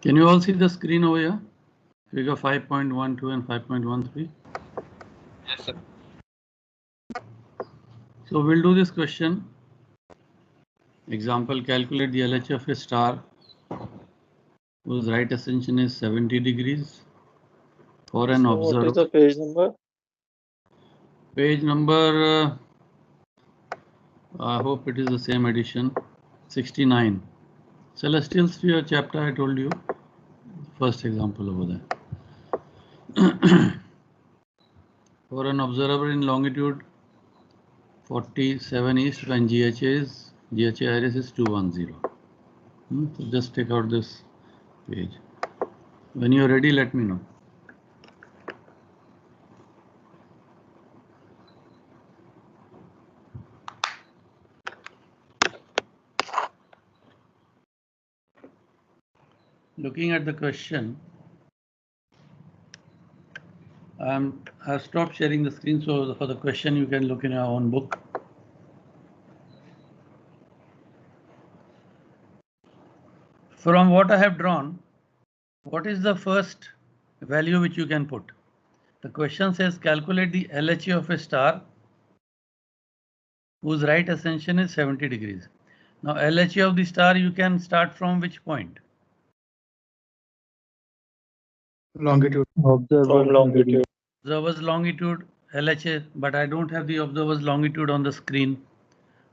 Can you all see the screen over here? Figure 5.12 and 5.13. Yes, sir. So we'll do this question. Example, calculate the LHC of a star whose right ascension is 70 degrees for an observer. What is the page number? Page number, I hope it is the same edition, 69. Celestial sphere chapter, I told you, first example over there. For an observer in longitude 47 east when GHA iris is 210. So just take out this page. When you're ready, let me know. Looking at the question, I've stopped sharing the screen, so for the question you can look in your own book. From what I have drawn, what is the first value which you can put? The question says calculate the LHC of a star whose right ascension is 70 degrees. Now LHC of the star you can start from which point? Longitude. From longitude. Observer's longitude, LHA, but I don't have the observer's longitude on the screen,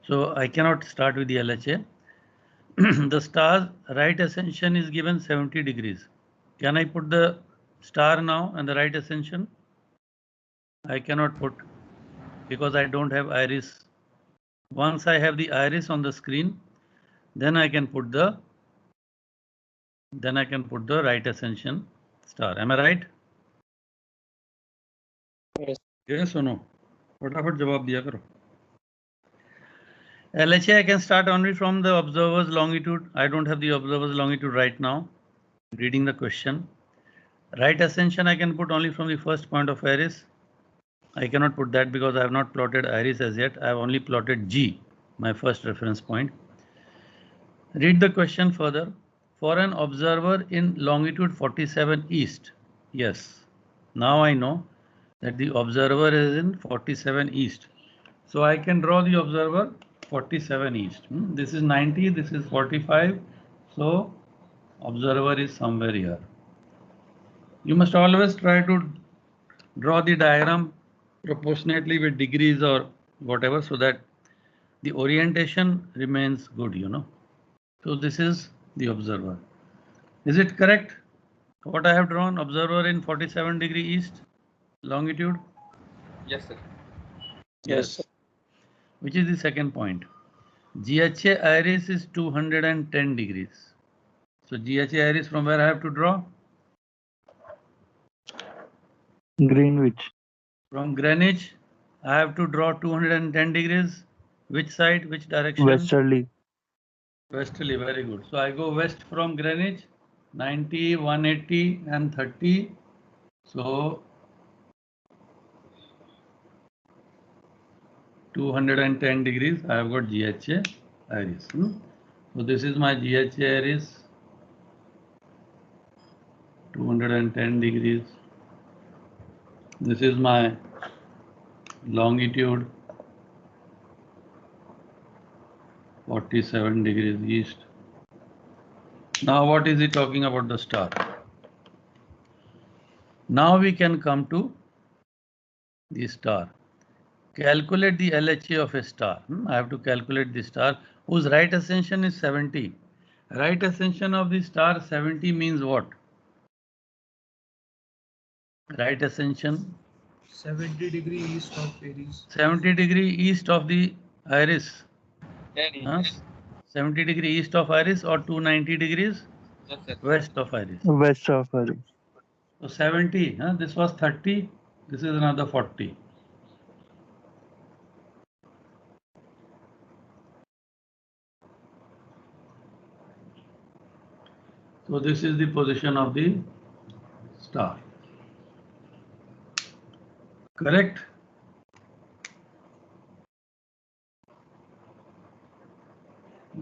so I cannot start with the LHA. The star's right ascension is given 70 degrees. Can I put the star now and the right ascension? I cannot put because I don't have iris. Once I have the iris on the screen, then I can put the right ascension star. Am I right? Yes. Yes or no? फटाफट जवाब दिया करो. LHA I can start only from the observer's longitude. I don't have the observer's longitude right now. Reading the question. Right ascension I can put only from the first point of iris. I cannot put that because I have not plotted iris as yet. I have only plotted G, my first reference point. Read the question further. For an observer in longitude 47 east. Yes. Now I know that the observer is in 47 east. So I can draw the observer 47 east. This is 90, this is 45. So observer is somewhere here. You must always try to draw the diagram proportionately with degrees or whatever so that the orientation remains good, you know. So this is the observer. Is it correct? What I have drawn, observer in 47 degree east longitude? Yes, sir. Yes, sir. Which is the second point? GHA iris is 210 degrees. So GHA iris from where I have to draw? Greenwich. From Greenwich, I have to draw 210 degrees. Which side, which direction? Westerly. Westerly, very good. So I go west from Greenwich, 90, 180 and 30. So 210 degrees, I have got GHA iris. So this is my GHA iris, 210 degrees. This is my longitude, 47 degrees east. Now what is he talking about the star? Now we can come to the star. Calculate the LHA of a star. I have to calculate the star whose right ascension is 70. Right ascension of the star 70 means what? Right ascension 70 degree east of Aries. 70 degree east of the iris. Yes, 70 degree east of iris or 290 degrees sir. west of iris. West of Aries. So 70, this was 30, this is another 40. So this is the position of the star. Correct?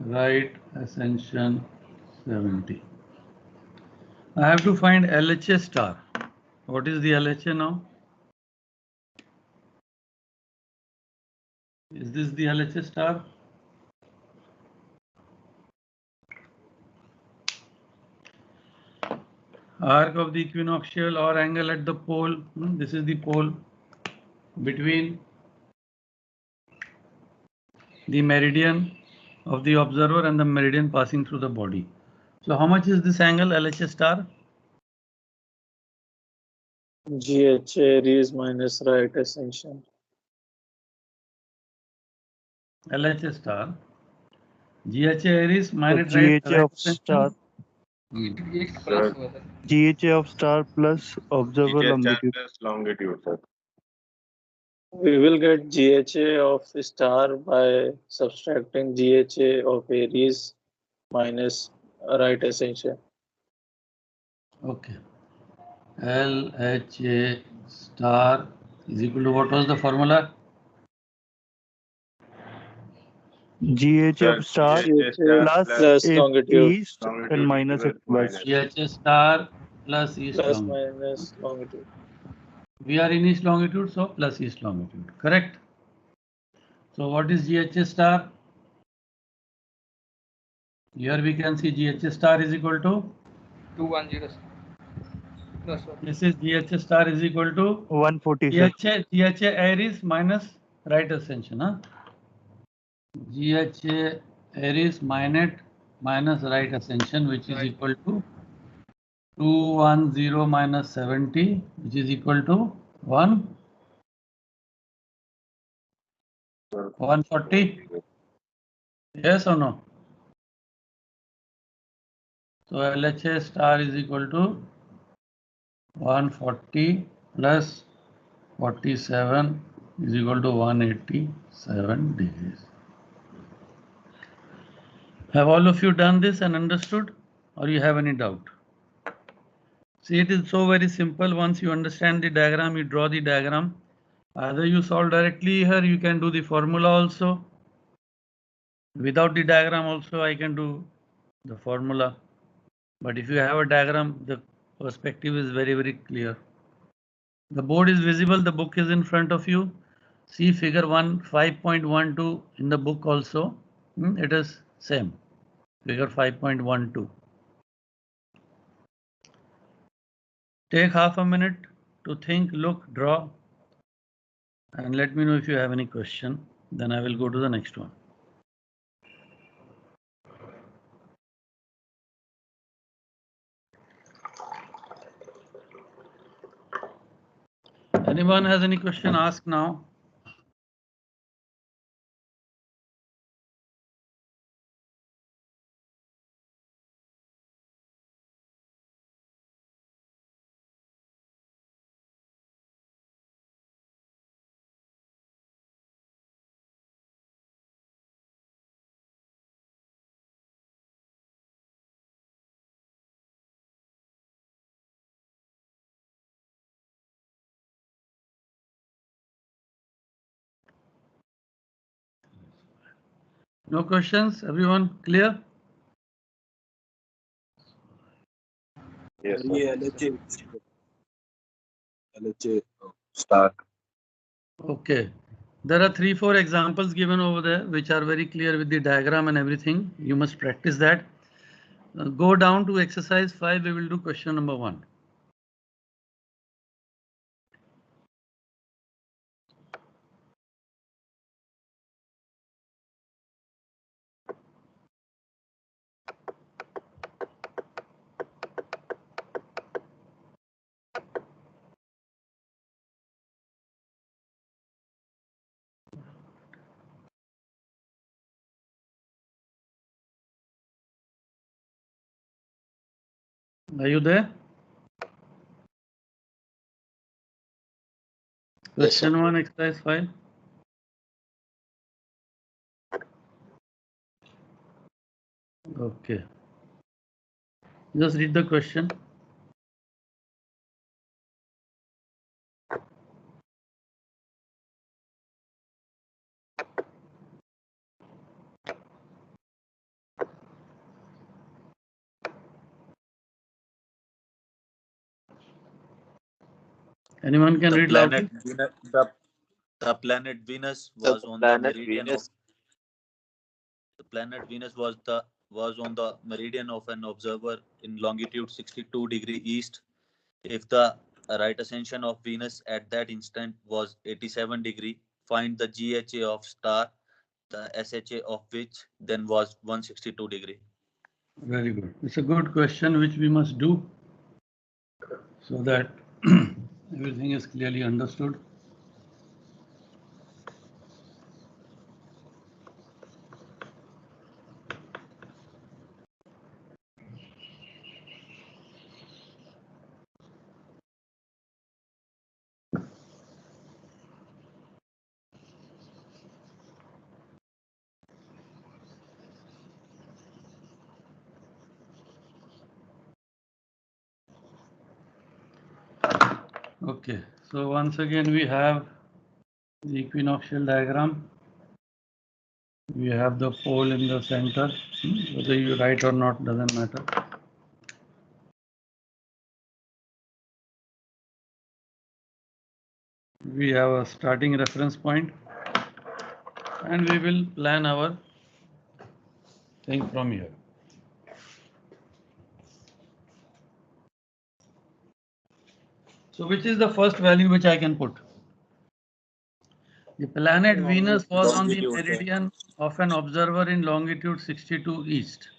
Right ascension 70. I have to find LHA star. What is the LHA now? Is this the LHA star? Arc of the equinoctial or angle at the pole. This is the pole between the meridian of the observer and the meridian passing through the body. So how much is this angle LHA star? GHA Aries minus right ascension. LHA star. GHA Aries minus GHA of ascension. star. X plus whether GHA of star plus observer longitude. Longitude, sir. We will get GHA of star by subtracting GHA of Aries minus right ascension. Okay. LHA star is equal to what was the formula? GHA of star GHA plus plus if longitude east and minus if west. GHA star plus east plus longitude. minus longitude. We are in east longitude, so plus east longitude. Correct. So what is GHA star? Here we can see GHA star is equal to 210. No, sir. this is GHA star is equal to 140, sir. GHA Aries minus right ascension. Huh? GHA Aries minus right ascension, which is equal to 210 minus 70, which is equal to 140. Yes or no? So LHA star is equal to 140 plus 47 is equal to 187 degrees. Have all of you done this and understood, or you have any doubt? See, it is so very simple. Once you understand the diagram, you draw the diagram. Either you solve directly here, you can do the formula also. Without the diagram also, I can do the formula. But if you have a diagram, the perspective is very, very clear. The board is visible, the book is in front of you. See figure 5.12 in the book also. It is same, figure 5.12. Take half a minute to think, look, draw, and let me know if you have any question. Then I will go to the next one. Anyone has any question, ask now. No questions? Everyone clear? Yes, sir. Yeah, LHA start. Okay. There are 3-4 examples given over there which are very clear with the diagram and everything. You must practice that. Go down to exercise 5. We will do question number 1. Are you there? Question 1, exercise 5. Okay. Just read the question. Anyone can read loudly? The planet Venus was on the meridian of the planet Venus was on the meridian of an observer in longitude 62° east. If the right ascension of Venus at that instant was 87°, find the GHA of star, the SHA of which then was 162°. Very good. It's a good question which we must do so that everything is clearly understood. Okay, so once again we have the equinoctial diagram. We have the pole in the center. Whether you write or not doesn't matter. We have a starting reference point and we will plan our thing from here. So which is the first value which I can put? The planet Venus was on the meridian of an observer in longitude 62 east.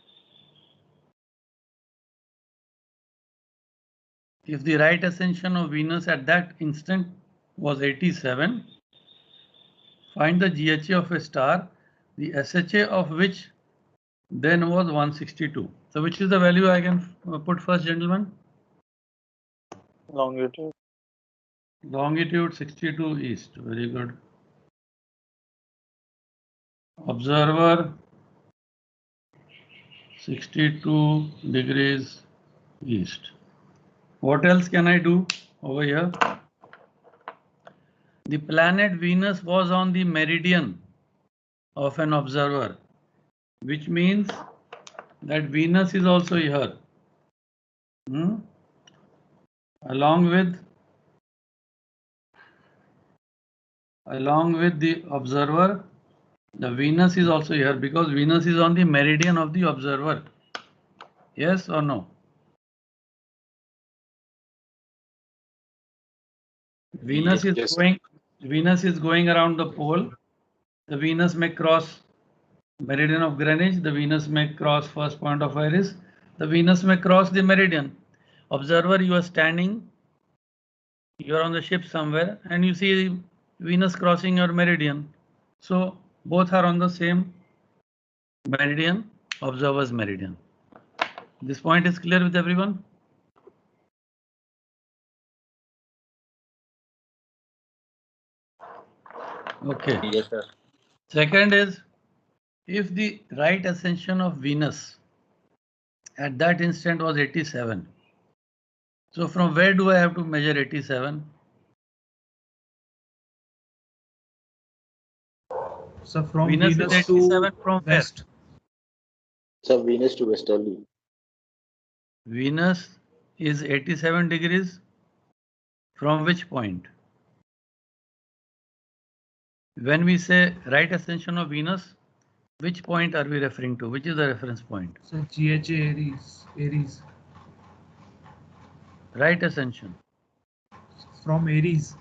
If the right ascension of Venus at that instant was 87, find the GHA of a star, the SHA of which then was 162. So which is the value I can put first, gentlemen? Longitude. Longitude 62 east. Very good. Observer 62 degrees east. What else can I do over here? The planet Venus was on the meridian of an observer, which means that Venus is also here. Along with the observer, the Venus is also here because Venus is on the meridian of the observer. Yes or no? Venus is going around the pole. The Venus may cross meridian of Greenwich. The Venus may cross first point of Iris. The Venus may cross the meridian. Observer, you are standing. You are on the ship somewhere, and you see Venus crossing your meridian. So both are on the same meridian, observer's meridian. This point is clear with everyone? Okay. Yes, sir. Second is, if the right ascension of Venus at that instant was 87. So from where do I have to measure 87? So from Venus is 87 from west. So Venus to westerly. Venus is 87 degrees from which point? When we say right ascension of Venus, which point are we referring to? Which is the reference point? So GHA Aries. Right ascension. From Aries.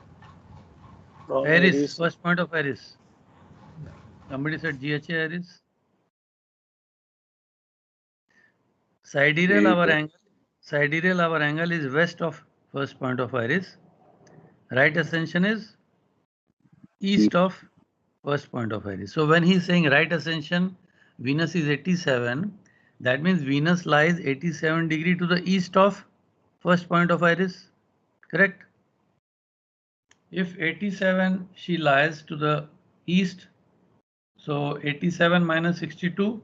From Aries, first point of Aries. Somebody said GHA Aries. Sidereal our angle is west of first point of Iris. Right ascension is east of first point of Iris. So when he's saying right ascension, Venus is 87. That means Venus lies 87 degree to the east of first point of Iris. Correct? If 87 she lies to the east, so 87 minus 62.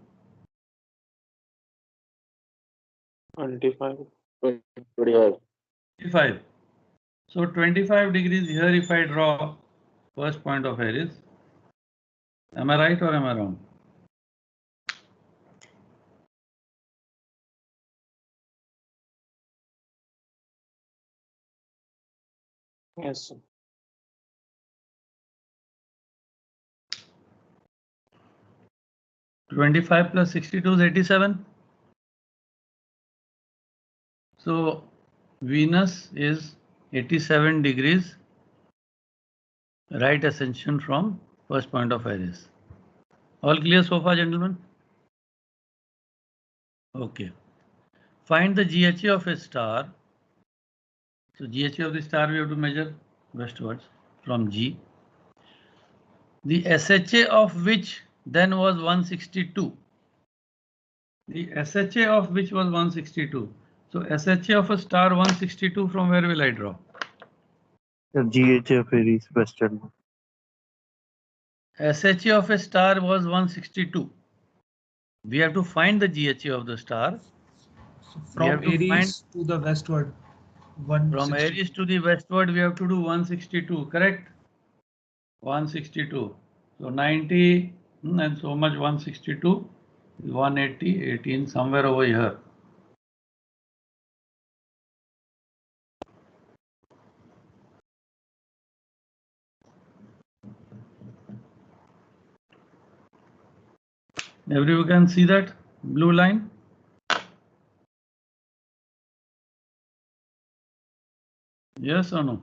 25. 25. So 25 degrees here if I draw first point of Aries. Am I right or am I wrong? Yes, sir. 25 plus 62 is 87. So Venus is 87 degrees right ascension from first point of Aries. All clear so far, gentlemen? Okay. Find the GHA of a star. So GHA of the star we have to measure westwards from G. The SHA of which then was 162. The SHA of which was 162. So SHA of a star 162 from where will I draw? The GHA of Aries western. SHA of a star was 162. We have to find the GHA of the star. So We have from to find Aries to the westward, from 160. Aries to the westward, we have to do 162, correct? 162. So 90 and so much 162 is 180, 18, somewhere over here. Everyone can see that blue line? Yes or no?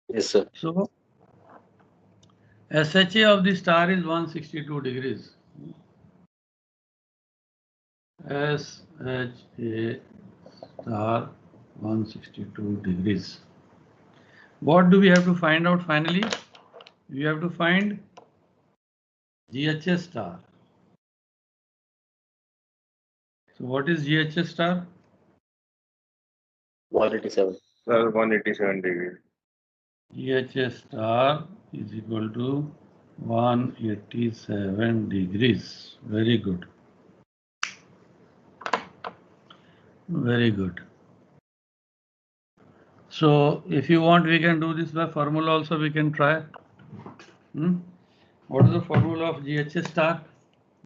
Yes, sir. So SHA of the star is 162 degrees. SHA star 162 degrees. What do we have to find out finally? We have to find GHA star. So what is GHA star? 187. 187 degrees. GHA star is equal to 187 degrees. Very good. Very good. So if you want, we can do this by formula also, we can try. What is the formula of GHA star?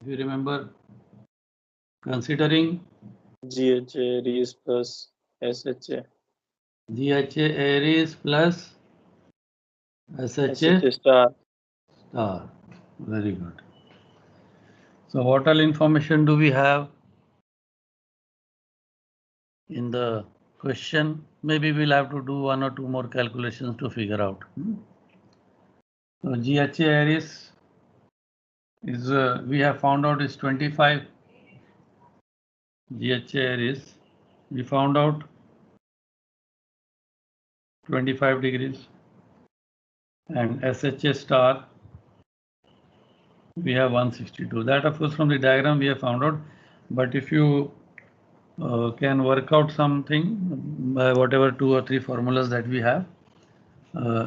If you remember, considering GHA Aries plus SHA. GHA Aries plus SHA SHA star. star. Very good. So what all information do we have in the question? Maybe we'll have to do 1 or 2 more calculations to figure out. So GHA Aries is we have found out is 25. GHA Aries we found out 25 degrees, and SHA star we have 162. That of course from the diagram we have found out, but if you can work out something by whatever 2 or 3 formulas that we have,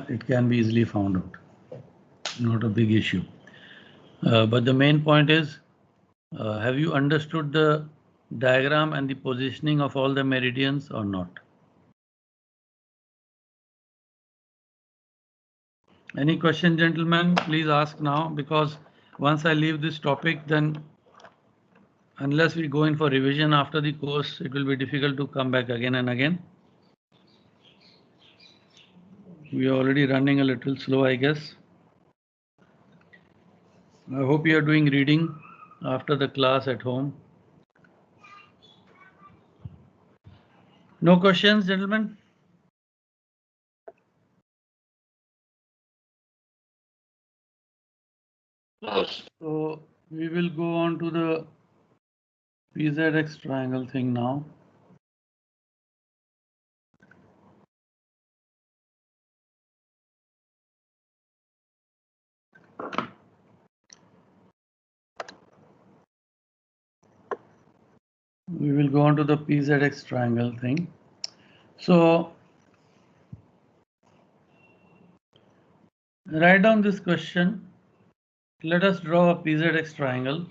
it can be easily found out. Not a big issue. But the main point is, have you understood the diagram and the positioning of all the meridians or not? Any question, gentlemen? Please ask now, because once I leave this topic, then unless we go in for revision after the course, it will be difficult to come back again and again. We are already running a little slow, I guess. I hope you are doing reading after the class at home. No questions, gentlemen? So we will go on to the PZX triangle thing now. We will go on to the PZX triangle thing. So write down this question. Let us draw a PZX triangle.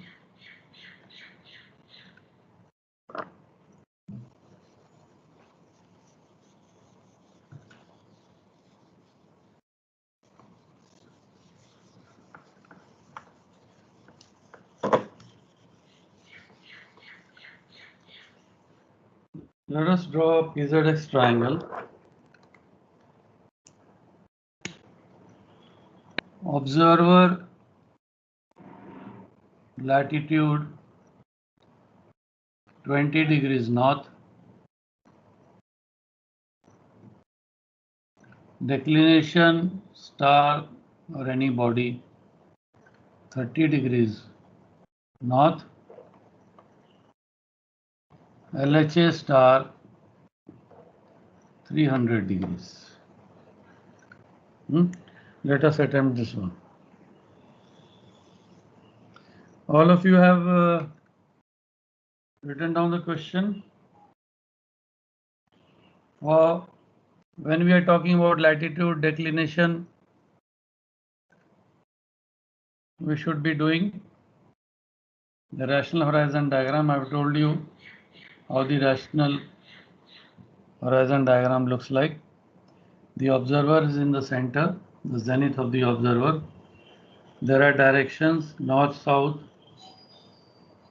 Let us draw a PZX triangle. observer latitude 20 degrees north, declination star or any body 30 degrees north, LHA star 300 degrees. Let us attempt this one. All of you have written down the question. For when we are talking about latitude declination, we should be doing the rational horizon diagram. I have told you how the rational horizon diagram looks like. The observer is in the center, the zenith of the observer. There are directions north, south,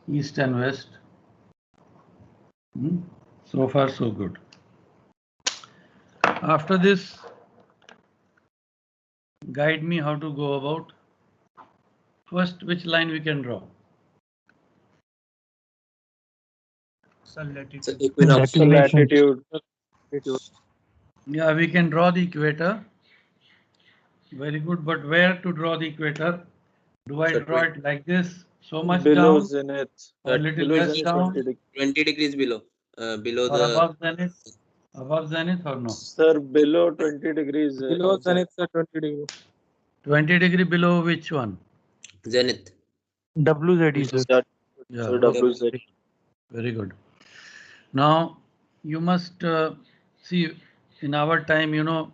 east and west. So far so good. After this, guide me how to go about. First, which line we can draw? Sun latitude. So Declination. latitude. Yeah, we can draw the equator. Very good, but where to draw the equator? Do I draw it like this, so much Below down, zenith. or little below less zenith, down, 20 degrees below. Below or the above zenith? Above zenith or no? Sir, below 20 degrees. Below zenith, sir, 20 degree. 20 degree below which one? zenith. WZD, sir. Yeah, So WZ. very good. Now you must see, in our time, you know,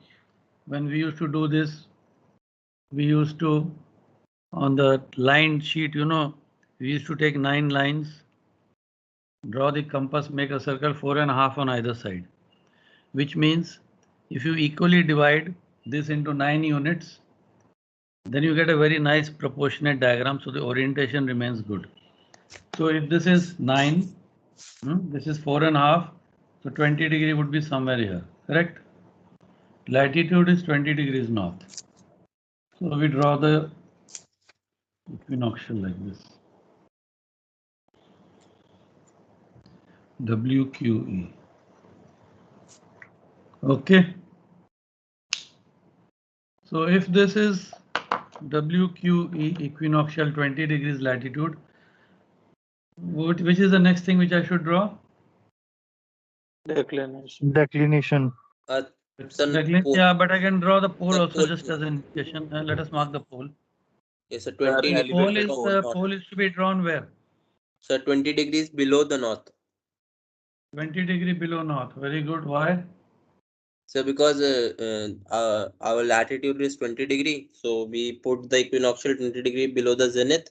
when we used to do this, we used to, on the line sheet, you know, we used to take 9 lines, draw the compass, make a circle 4.5 on either side, which means if you equally divide this into 9 units, then you get a very nice proportionate diagram, so the orientation remains good. So if this is 9, this is 4.5, so 20 degree would be somewhere here, correct? Latitude is 20 degrees north. So we draw the equinoctial like this. WQE. Okay. So if this is WQE equinoctial 20 degrees latitude, which is the next thing which I should draw? Declination. Declination. Yeah, but I can draw the pole The also pole. just as an indication. Let us mark the pole. Yes, sir, 20 The pole degrees is pole is to be drawn where? Sir, 20 degrees below the north. 20 degree below north. Very good. Why? So because our latitude is 20 degree, so we put the equinoctial 20 degree below the zenith.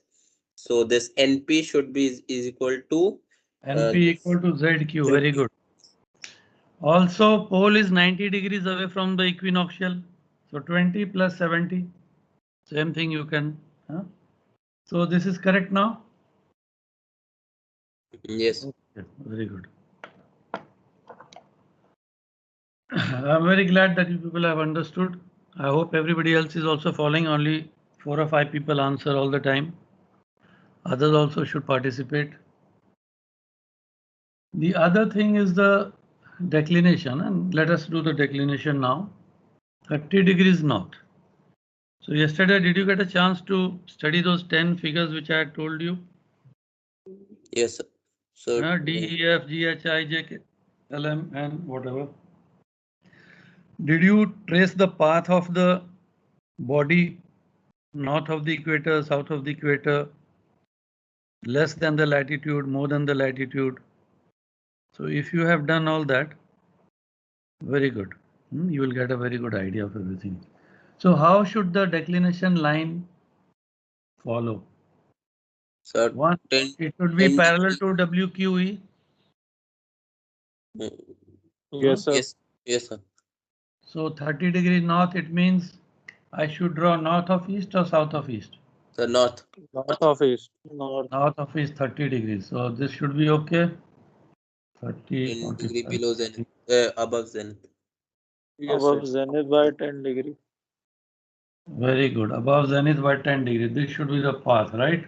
So this NP should be is equal to NP equal to ZQ. Very good. Also, pole is 90 degrees away from the equinoctial. So 20 plus 70. Same thing you can. So this is correct now? yes. Okay, very good. I'm very glad that you people have understood. I hope everybody else is also following. Only 4 or 5 people answer all the time. Others also should participate. The other thing is the declination, and let us do the declination now. 30 degrees north. So yesterday, did you get a chance to study those 10 figures which I had told you? Yes, sir. So D, E, F, G, H, I, J, K, L, M, N, whatever. Did you trace the path of the body north of the equator, south of the equator, less than the latitude, more than the latitude? So if you have done all that, very good. You will get a very good idea of everything. So how should the declination line follow? sir, One, 10, it should be 10 parallel to WQE. Yes, sir. Yes, sir. So 30 degrees north, it means I should draw north of east or south of east? The north. North of east. North. North of east 30 degrees. So this should be okay. 30, 10 degree 45. below zenith. Above zenith. Above zenith by 10 degree. Very good. Above zenith by 10 degrees. This should be the path, right?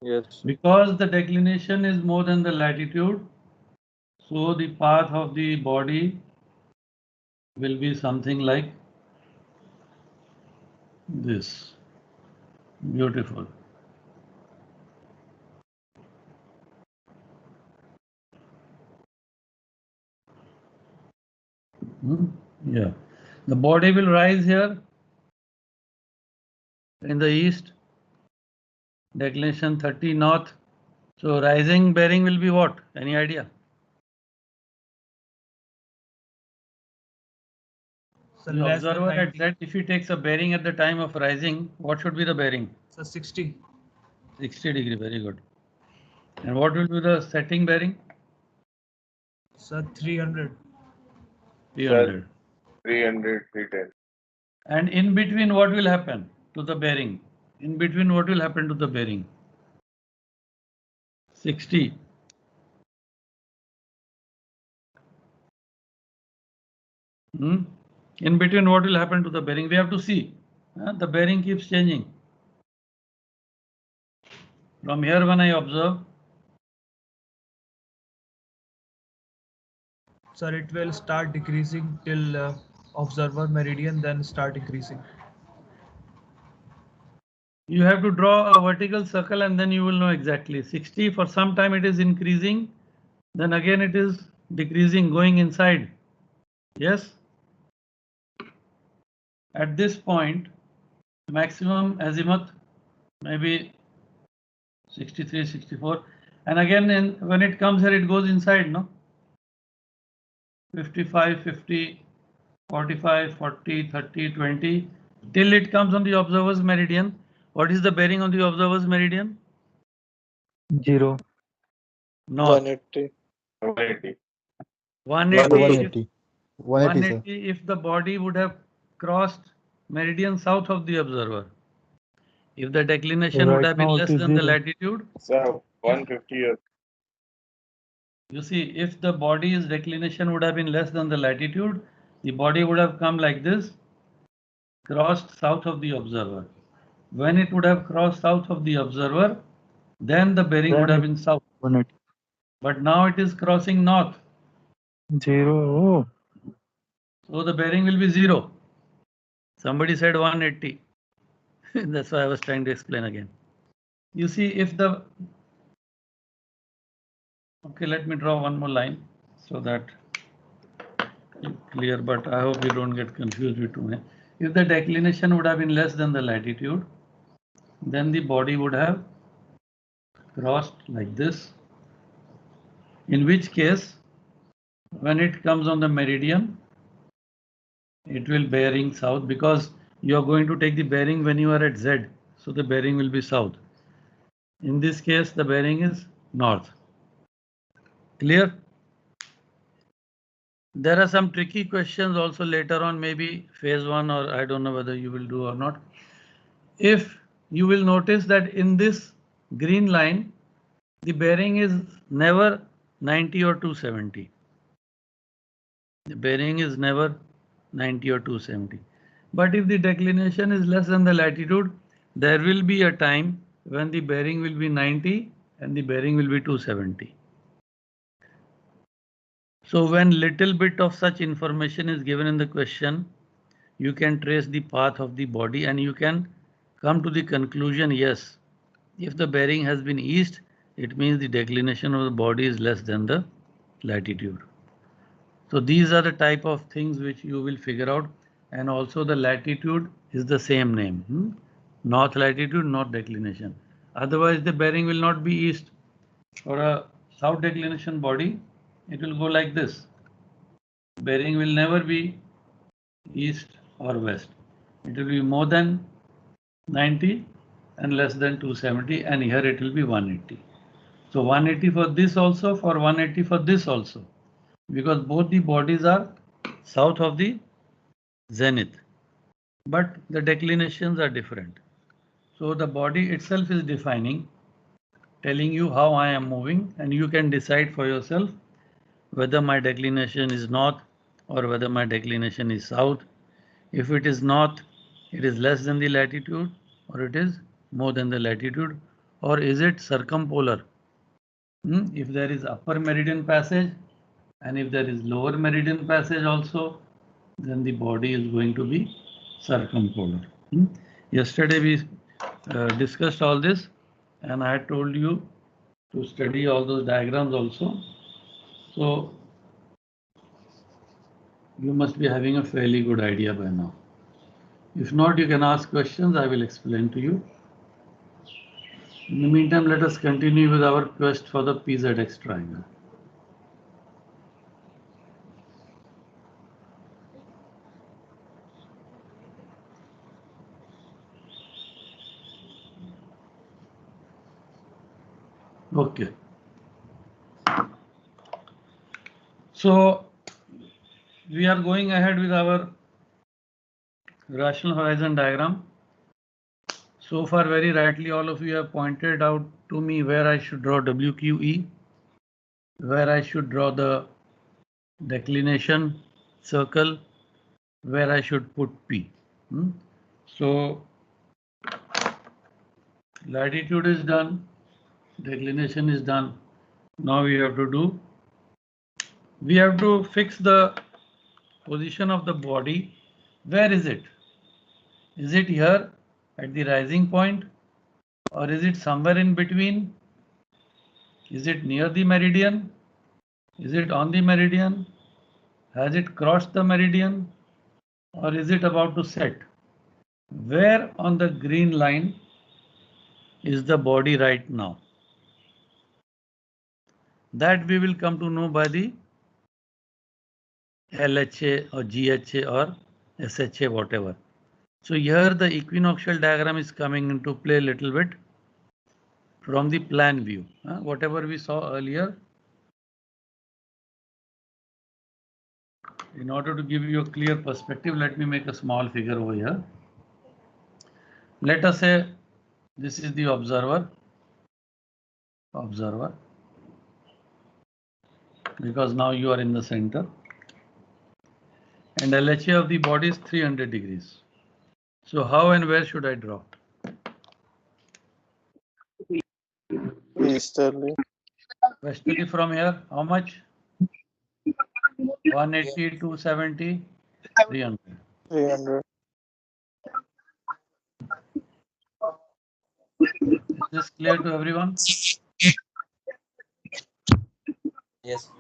Yes. Because the declination is more than the latitude, so the path of the body will be something like this. Beautiful. Yeah. The body will rise here in the east. Declination 30 north. So rising bearing will be what? Any idea? So The less than observer at 90. Z, if he takes a bearing at the time of rising, what should be the bearing? So 60. 60 degree, very good. And what will be the setting bearing? So 300. 300. 300, 310. And in between, what will happen to the bearing? In between, what will happen to the bearing? 60. In between, what will happen to the bearing? We have to see. The bearing keeps changing. From here, when I observe, Sir, it will start decreasing till observer meridian, then start increasing. you have to draw a vertical circle and then you will know exactly. 60, for some time it is increasing, then again it is decreasing, going inside. Yes? At this point, maximum azimuth maybe 63, 64. And again, when it comes here, it goes inside, no? 55, 50, 45, 40, 30, 20, till it comes on the observer's meridian. What is the bearing on the observer's meridian? 0. North. 180. 180. 180. 180, sir. If the body would have crossed meridian south of the observer. If the declination would Right have been now it less is than the 0. So latitude. 150 years. You see, if the body's declination would have been less than the latitude, the body would have come like this, crossed south of the observer. When it would have crossed south of the observer, then the bearing would have been south. 180. But now it is crossing north. 0. So the bearing will be 0. Somebody said 180. That's why I was trying to explain again. You see, if the... Okay, let me draw one more line so that it's clear, but I hope you don't get confused with me. If the declination would have been less than the latitude, then the body would have crossed like this. In which case, when it comes on the meridian, it will bearing south because you are going to take the bearing when you are at Z. So the bearing will be south. In this case, the bearing is north. Clear? There are some tricky questions also later on, maybe phase 1, or I don't know whether you will do or not. If you will notice that in this green line, the bearing is never 90 or 270. The bearing is never 90 or 270. But if the declination is less than the latitude, there will be a time when the bearing will be 90 and the bearing will be 270. So when little bit of such information is given in the question, you can trace the path of the body and you can come to the conclusion, yes, if the bearing has been east, it means the declination of the body is less than the latitude. So these are the type of things which you will figure out, and also the latitude is the same name. North latitude, north declination. Otherwise the bearing will not be east. For a south declination body, it will go like this. Bearing will never be east or west. It will be more than 90 and less than 270, and here it will be 180. So 180 for this also, for 180 for this also, because both the bodies are south of the zenith, but the declinations are different. So the body itself is defining, telling you how I am moving, and you can decide for yourself whether my declination is north or whether my declination is south. If it is north, It is less than the latitude, or it is more than the latitude, or is it circumpolar? If there is upper meridian passage and if there is lower meridian passage also, then the body is going to be circumpolar. Yesterday we discussed all this, and I had told you to study all those diagrams also. So you must be having a fairly good idea by now. If not, you can ask questions. I will explain to you. In the meantime, let us continue with our quest for the PZX triangle. Okay. So we are going ahead with our rational horizon diagram. So far, very rightly, all of you have pointed out to me where I should draw WQE, where I should draw the declination circle, where I should put P. So latitude is done, declination is done. Now we have to fix the position of the body. Where is it? Is it here at the rising point, or is it somewhere in between? Is it near the meridian? Is it on the meridian? Has it crossed the meridian, or is it about to set? Where on the green line is the body right now? That we will come to know by the LHA or GHA or SHA, whatever. So here the equinoctial diagram is coming into play a little bit from the plan view. Whatever we saw earlier. In order to give you a clear perspective, let me make a small figure over here. Let us say this is the observer, because now you are in the center, and LHA of the body is 300 degrees. So how and where should I draw? Easterly. Westerly from here, how much? 180, 270, 300. 300. Is this clear to everyone? Yes.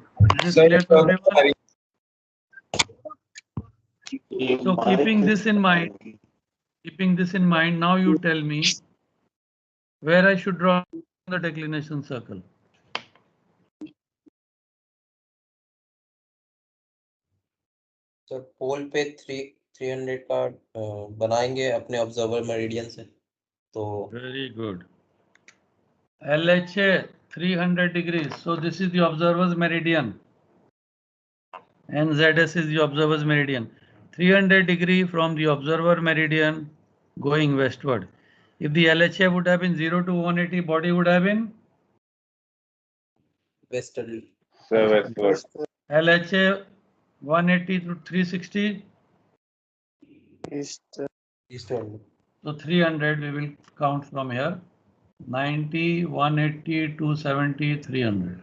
Is this clear to everyone? So keeping this in mind, now you tell me where I should draw the declination circle. Sir pole पे 300 का बनाएंगे अपने observer meridian से तो Very good. LHA 300 degrees. So this is the observer's meridian. And ZS is the observer's meridian. 300 degree from the observer meridian going westward. If the LHA would have been 0 to 180, body would have been westerly westward. LHA 180 to 360. Easterly So 300 we will count from here. 90, 180, 270, 300.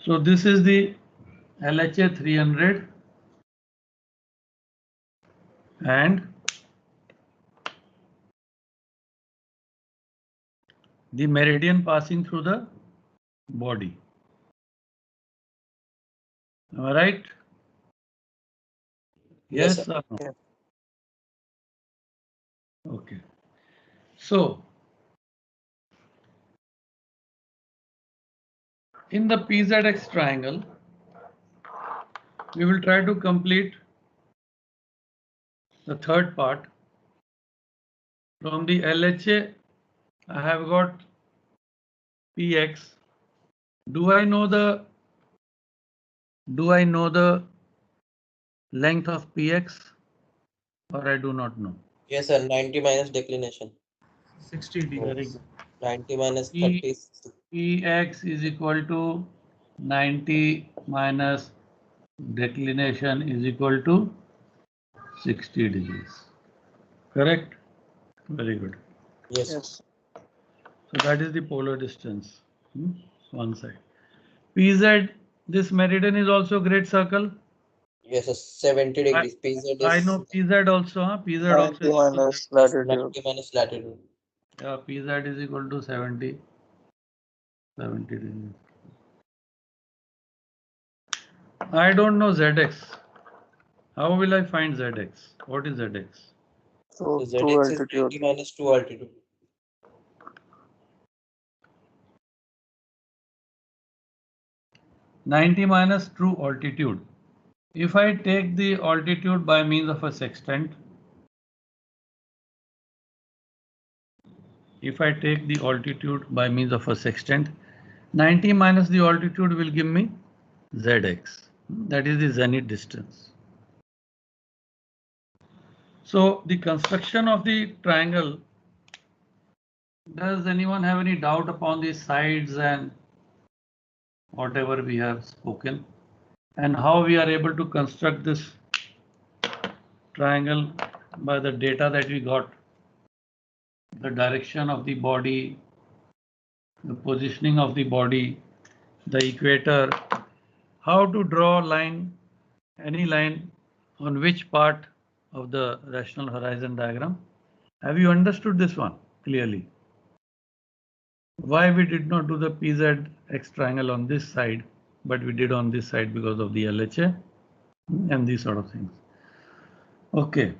So this is the LHA 300 and the meridian passing through the body. Am I right? Yes or no? Okay. So in the PZX triangle, we will try to complete the third part. From the LHA, I have got PX. Do I know the length of PX, or I do not know? yes sir 90 minus declination 60 degrees. 90 minus E- 30. Px is equal to 90 minus declination is equal to 60 degrees. Correct? Very good. Yes. So that is the polar distance. One side. PZ, this meridian is also great circle. Yes, sir. 70 degrees. PZ is I know PZ also. PZ also 90 is equal to minus latitude. 90 minus latitude. yeah, PZ is equal to 70 degrees. I don't know ZX. How will I find ZX? What is ZX? So So true ZX is altitude. 90 minus 2 altitude. 90 minus true altitude. If I take the altitude by means of a sextant, if I take the altitude by means of a sextant, 90 minus the altitude will give me ZX. That is the zenith distance. So the construction of the triangle, does anyone have any doubt upon the sides and whatever we have spoken, and how we are able to construct this triangle by the data that we got, the direction of the body, the positioning of the body, the equator, how to draw a line, any line on which part of the rational horizon diagram. Have you understood this one clearly? Why we did not do the PZX triangle on this side, but we did on this side because of the LHA and these sort of things. Okay.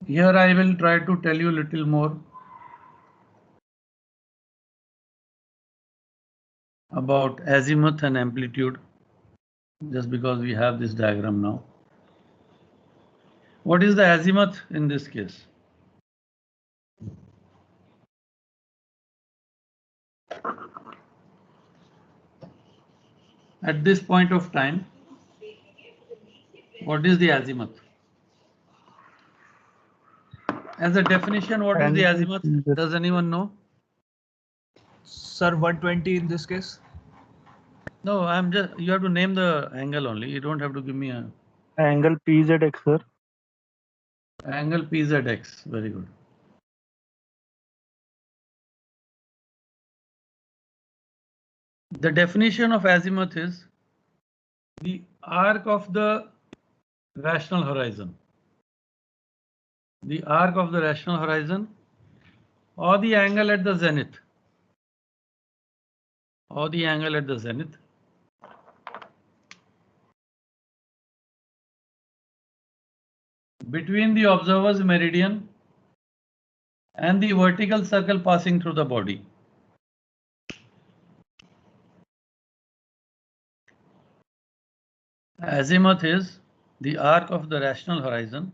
Here I will try to tell you a little more about azimuth and amplitude, just because we have this diagram now. What is the azimuth in this case? At this point of time, what is the azimuth? As a definition, what is the azimuth? Does anyone know? Sir, 120 in this case. No, you have to name the angle only. You don't have to give me a Angle PZX, sir. angle PZX. Very good. The definition of azimuth is the arc of the rational horizon. The arc of the rational horizon or the angle at the zenith. Or the angle at the zenith between the observer's meridian and the vertical circle passing through the body. Azimuth is the arc of the rational horizon.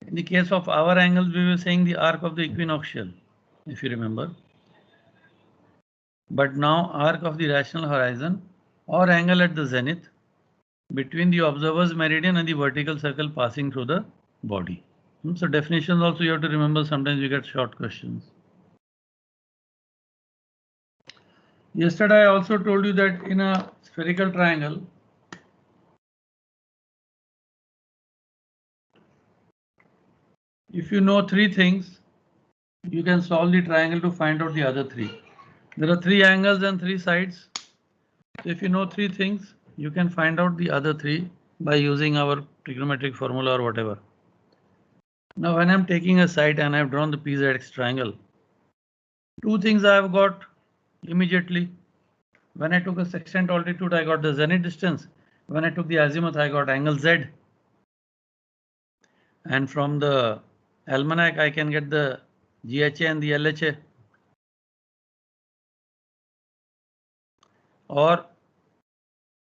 In the case of our angles, we were saying the arc of the equinoctial, if you remember. But now arc of the rational horizon or angle at the zenith between the observer's meridian and the vertical circle passing through the body. So definitions also you have to remember, sometimes you get short questions. Yesterday I also told you that in a spherical triangle, if you know three things, you can solve the triangle to find out the other three. There are three angles and three sides. So if you know three things, you can find out the other three by using our trigonometric formula or whatever. Now when I'm taking a side and I've drawn the PZX triangle, two things I've got immediately. When I took a sextant altitude, I got the zenith distance. When I took the azimuth, I got angle Z. And from the almanac, I can get the GHA and the LHA. Or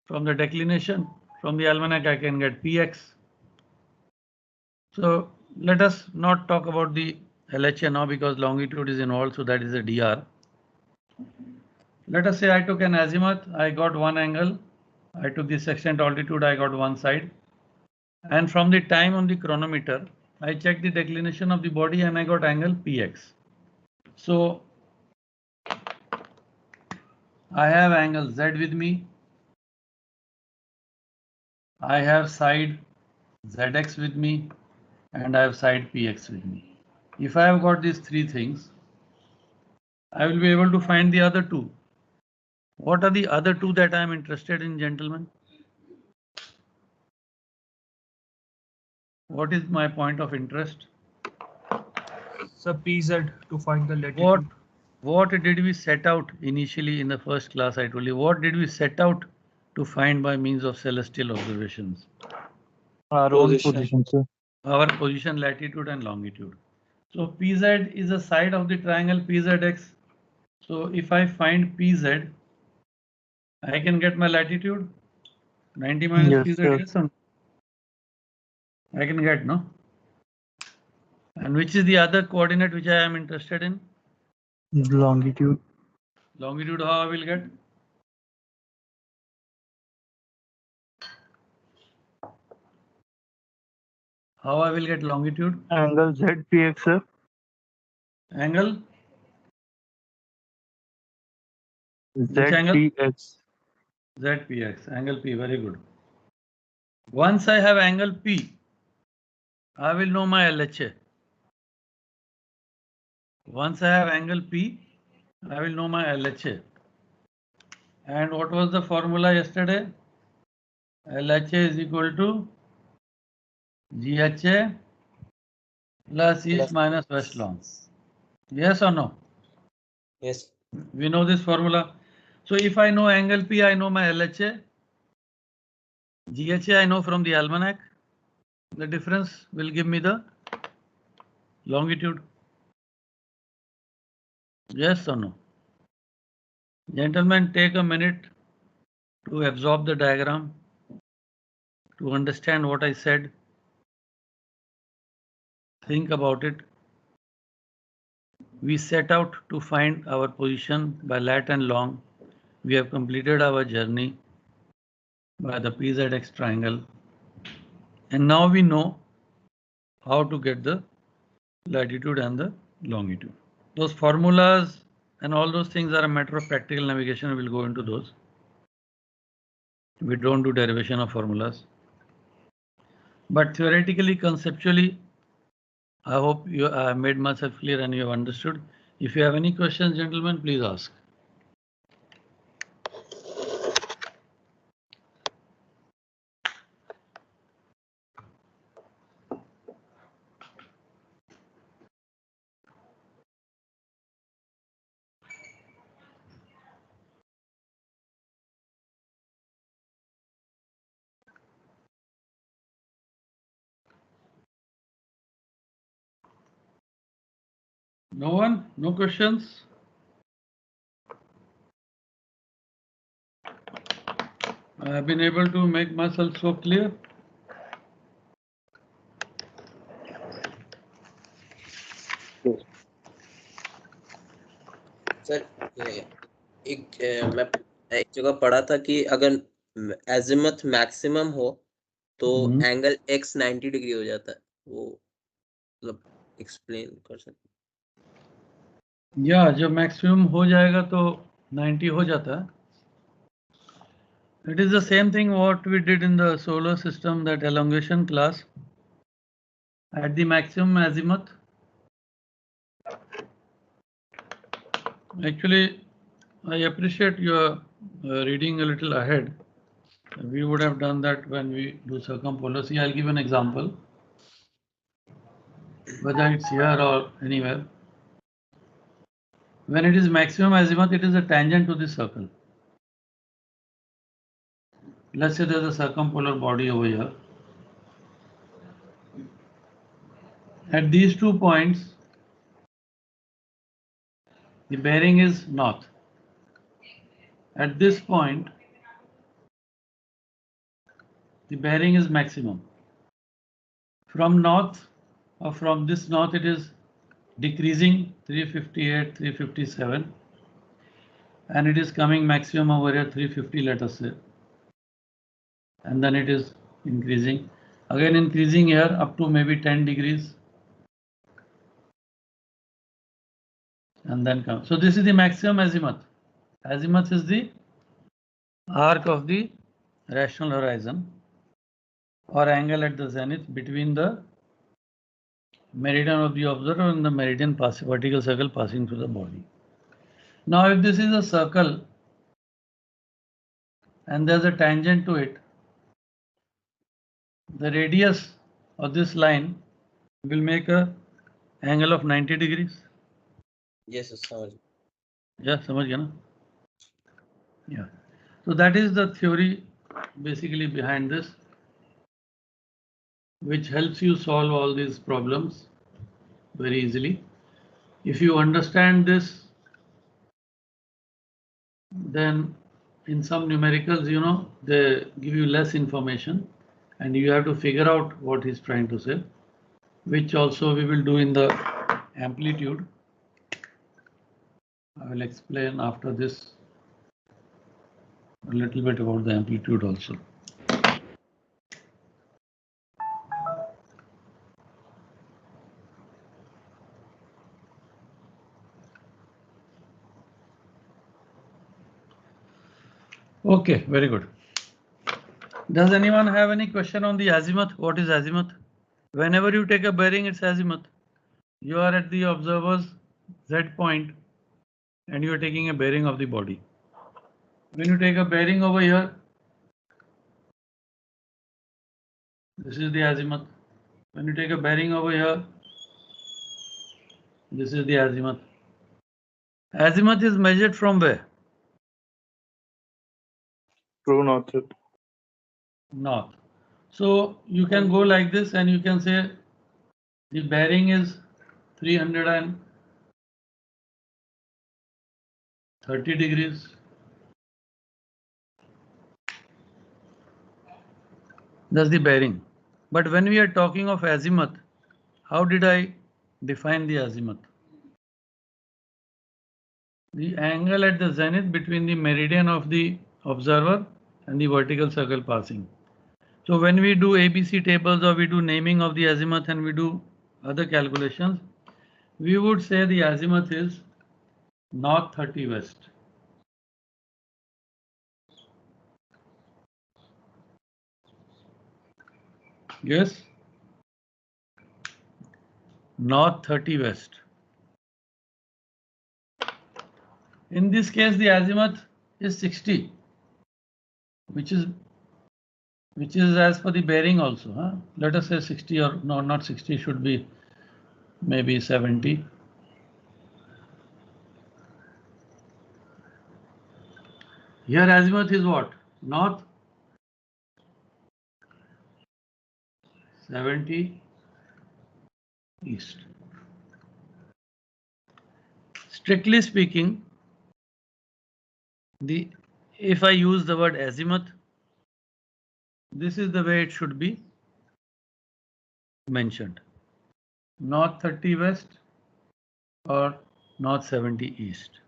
from the declination, from the almanac, I can get PX. So let us not talk about the LHA now because longitude is involved, so that is a DR. Let us say I took an azimuth, I got one angle. I took the sextant altitude, I got one side. And from the time on the chronometer, I checked the declination of the body and I got angle PX. So I have angle Z with me. I have side ZX with me and I have side PX with me. If I have got these three things, I will be able to find the other two. What are the other two that I am interested in, gentlemen? What is my point of interest? So PZ to find the latitude. What did we set out initially in the first class? I told you, what did we set out to find by means of celestial observations? Our own position, sir. Our position, latitude and longitude. So PZ is a side of the triangle PZX. So if I find PZ, I can get my latitude. 90 minus Yes, PZ, sir. yes or no? I can get, no? And which is the other coordinate which I am interested in? Longitude. Longitude, how I will get? How I will get longitude? Angle ZPX, sir. Angle? Which angle? ZPX. ZPX, angle P, very good. Once I have angle P, I will know my LHA. Once I have angle P, I will know my LHA. And what was the formula yesterday? LHA is equal to GHA plus east minus west long. Yes or no? Yes. We know this formula. So if I know angle P, I know my LHA. GHA I know from the almanac. The difference will give me the longitude. Yes or no? Gentlemen, take a minute to absorb the diagram, to understand what I said. Think about it. We set out to find our position by lat and long. We have completed our journey by the PZX triangle. And now we know how to get the latitude and the longitude. Those formulas and all those things are a matter of practical navigation. We'll go into those. We don't do derivation of formulas. But theoretically, conceptually, I hope you made myself clear and you have understood. If you have any questions, gentlemen, please ask. No one? No questions? I have been able to make myself so clear. Sir मैं एक जगह पढ़ा था कि अगर azimuth maximum हो तो angle x 90 degree हो जाता है, वो मतलब एक्सप्लेन कर सकते? या जब मैक्सिमम हो जाएगा तो 90 हो जाता है. It is the same thing what we did in the solar system, that elongation class. At the maximum azimuth, actually, I appreciate your reading a little ahead. We would have done that when we do circumpolar. See, I'll give an example. Whether it's here or anywhere. When it is maximum azimuth, it is a tangent to the circle. Let's say there's a circumpolar body over here. At these 2 points, the bearing is north. At this point, the bearing is maximum. From north, or from this north, it is decreasing 358, 357, and it is coming maximum over here 350, let us say, and then it is increasing. Again increasing here up to maybe 10 degrees. And then come. So this is the maximum azimuth. Azimuth is the arc of the rational horizon or angle at the zenith between the meridian of the observer and the meridian vertical circle passing through the body. Now if this is a circle and there's a tangent to it, the radius of this line will make a angle of 90 degrees. Yes, sir. Yeah, समझ गया ना? Yeah. So that is the theory basically behind this, which helps you solve all these problems very easily. If you understand this, then in some numericals, you know, they give you less information and you have to figure out what he's trying to say, which also we will do in the amplitude. I will explain after this a little bit about the amplitude also. Okay, very good. Does anyone have any question on the azimuth? What is azimuth? Whenever you take a bearing, it's azimuth. You are at the observer's Z point and you are taking a bearing of the body. When you take a bearing over here, this is the azimuth. When you take a bearing over here, this is the azimuth. Azimuth is measured from where? True north. North. So you can go like this and you can say the bearing is 330 degrees. That's the bearing. But when we are talking of azimuth, how did I define the azimuth? The angle at the zenith between the meridian of the observer and the vertical circle passing. So when we do ABC tables or we do naming of the azimuth and we do other calculations, we would say the azimuth is north 30 west. Yes? North 30 west. In this case, the azimuth is 60, which is as per the bearing also. Huh? Let us say 60 or no, not 60, should be maybe 70. Here azimuth is what? North 70 east. Strictly speaking, if I use the word azimuth, this is the way it should be mentioned. North 30 west or north 70 east.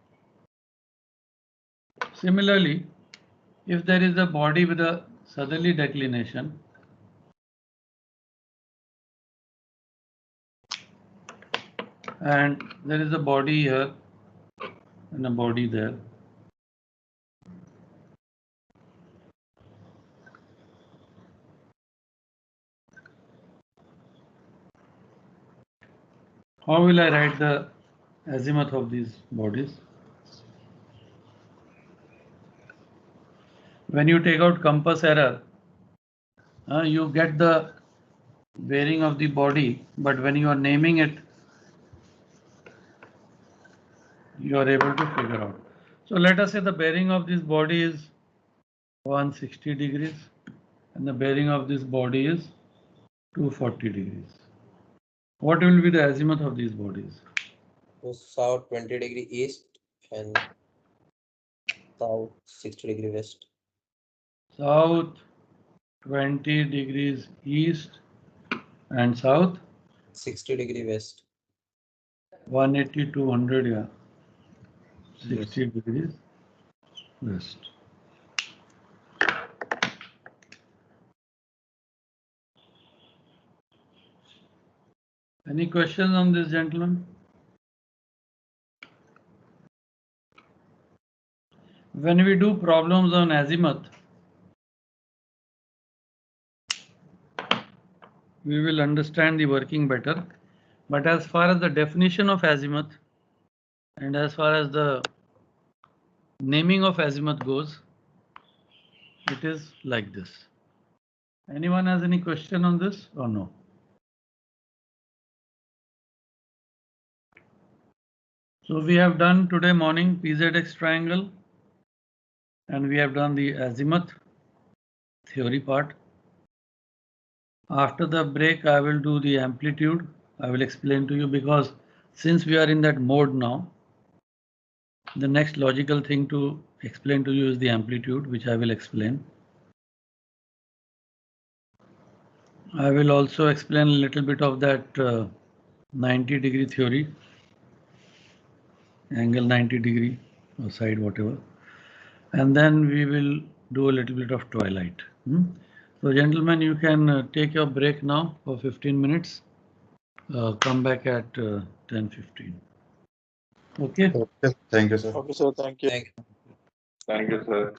Similarly, if there is a body with a southerly declination, and there is a body here and a body there, how will I write the azimuth of these bodies? When you take out compass error, you get the bearing of the body, but when you are naming it, you are able to figure out. So let us say the bearing of this body is 160 degrees and the bearing of this body is 240 degrees. What will be the azimuth of these bodies? So south 20 degree east and south 60 degree west. South 20 degrees east and south 60 degree west. 180 to 100, yeah. 60 degrees west. Any questions on this, gentlemen? When we do problems on azimuth, we will understand the working better. But as far as the definition of azimuth and as far as the naming of azimuth goes, it is like this. Anyone has any question on this or no? So we have done today morning PZX triangle and we have done the azimuth theory part. After the break, I will do the amplitude. I will explain to you because since we are in that mode now, the next logical thing to explain to you is the amplitude, which I will explain. I will also explain a little bit of that 90-degree theory, angle 90 degree or side, whatever. And then we will do a little bit of twilight. So gentlemen, you can take your break now for 15 minutes. Come back at 10:15. Okay. Okay. Thank you, sir. Okay, sir. Thank you. Thank you. Thank you, sir.